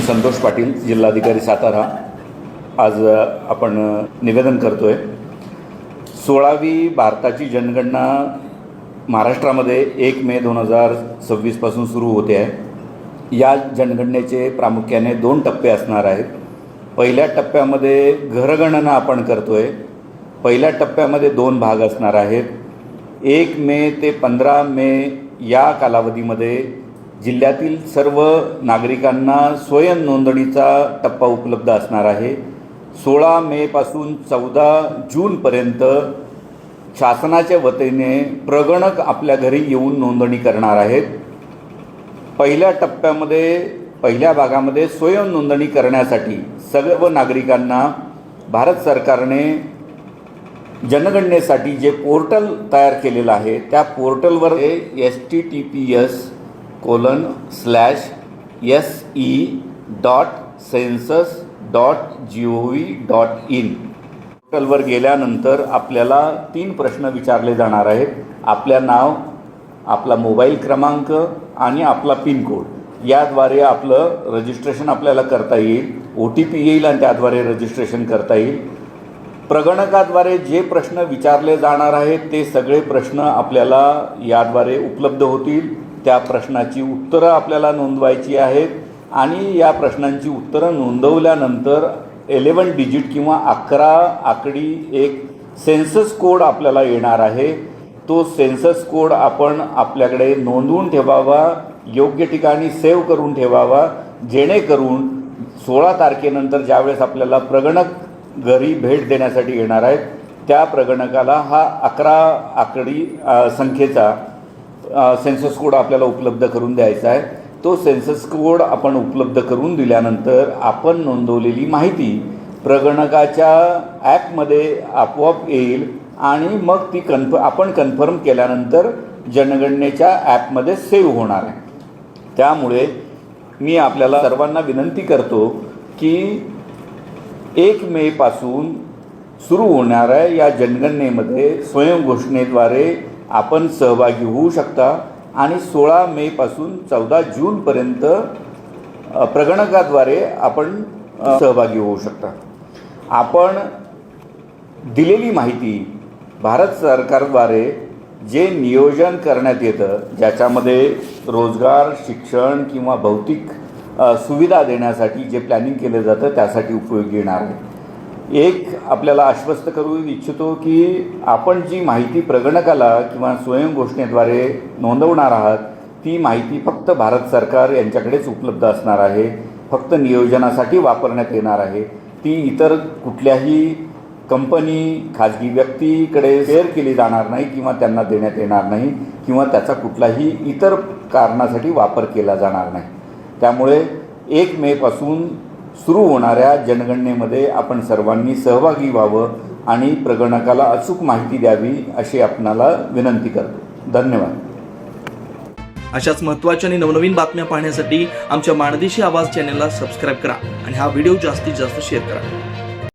संतोष पाटील, जिल्हाधिकारी सातारा। आज आपण निवेदन करतोय। 16वी भारताची जनगणना महाराष्ट्रामध्ये 1 मे 2026 पासून सुरू होते आहे। या जनगणनेचे प्रामुख्याने 2 टप्पे असणार आहेत। पहिल्या टप्प्यामध्ये घरगणना आपण करतोय। पहिल्या टप्प्यामध्ये 2 भाग असणार आहेत। 1 मे ते 15 मे या कालावधीमध्ये जिल्ह्यातील सर्व नागरिकांना स्वयं नोंदणीचा टप्पा उपलब्ध असणार आहे। 16 मे पासून 14 जूनपर्यंत शासनाच्या वतीने प्रगणक आपल्या घरी येऊन नोंदणी करणार आहेत। पहिल्या टप्प्यामध्ये पहिल्या भागामध्ये स्वयं नोंदणी करण्यासाठी सर्व नागरिकांना भारत सरकारने जनगणनेसाठी जे पोर्टल तयार केलेलं आहे त्या पोर्टलवर https://se.census.gov.in पोर्टलवर गेल्यानंतर आपल्याला 3 प्रश्न विचारले जाणार आहेत। आपल्या नाव, आपला मोबाईल क्रमांक आणि आपला पिन कोड याद्वारे आपलं रजिस्ट्रेशन आपल्याला करता येईल। OTP येईल आणि त्याद्वारे रजिस्ट्रेशन करता येईल। प्रगणकाद्वारे जे प्रश्न विचारले जाणार आहेत ते सगळे प्रश्न आपल्याला याद्वारे उपलब्ध होतील। त्या प्रश्नाची उत्तरं आपल्याला नोंदवायची आहेत आणि या प्रश्नांची उत्तरं नोंदवल्यानंतर 11 डिजिट किंवा 11 आकडी एक सेन्सस कोड आपल्याला येणार आहे। तो सेन्सस कोड आपण आपल्याकडे नोंदवून ठेवावा, योग्य ठिकाणी सेव्ह करून ठेवावा, जेणेकरून 16 तारखेनंतर ज्यावेळेस आपल्याला प्रगणक घरी भेट देण्यासाठी येणार आहेत त्या प्रगणकाला हा 11 आकडी संख्येचा सेन्सस कोड आपल्याला उपलब्ध करून द्यायचा आहे। तो सेन्सस कोड आपण उपलब्ध करून दिल्यानंतर आपण नोंदवलेली माहिती प्रगणकाच्या ॲपमध्ये आपोआप येईल आणि मग ती आपण कन्फर्म केल्यानंतर जनगणनेच्या ॲपमध्ये सेव्ह होणार आहे। त्यामुळे मी आपल्याला सर्वांना विनंती करतो की 1 मे पासून सुरू होणाऱ्या या जनगणनेमध्ये स्वयंघोषणेद्वारे आपण सहभागी होऊ शकता आणि 16 मे पासून 14 जूनपर्यंत प्रगणकाद्वारे आपण सहभागी होऊ शकता। आपण दिलेली माहिती भारत सरकारद्वारे जे नियोजन करण्यात येतं, ज्याच्यामध्ये रोजगार, शिक्षण किंवा भौतिक सुविधा देण्यासाठी जे प्लॅनिंग केलं जातं त्यासाठी उपयोगी येणार आहे। एक आपल्याला आश्वस्त करू इच्छितो की आपण जी माहिती प्रगणकाला किंवा स्वयंघोषणेद्वारे नोंदवणार आहात ती माहिती फक्त भारत सरकार यांच्याकडेच उपलब्ध असणार आहे, फक्त नियोजनासाठी वापरण्यात येणार आहे। ती इतर कुठल्याही कंपनी, खाजगी व्यक्तीकडे शेअर केली जाणार नाही किंवा त्यांना देण्यात येणार नाही किंवा त्याचा कुठलाही इतर कारणासाठी वापर केला जाणार नाही। त्यामुळे 1 मे पासून सुरू होणाऱ्या जनगणनेमध्ये आपण सर्वांनी सहभागी व्हावं आणि प्रगणकाला अचूक माहिती द्यावी अशी आपणाला विनंती करतो। धन्यवाद। अशाच महत्त्वाच्या आणि नवनवीन बातम्या पाहण्यासाठी आमच्या माणदेशी आवाज चॅनलला सबस्क्राईब करा आणि हा व्हिडिओ जास्तीत जास्त शेअर करा।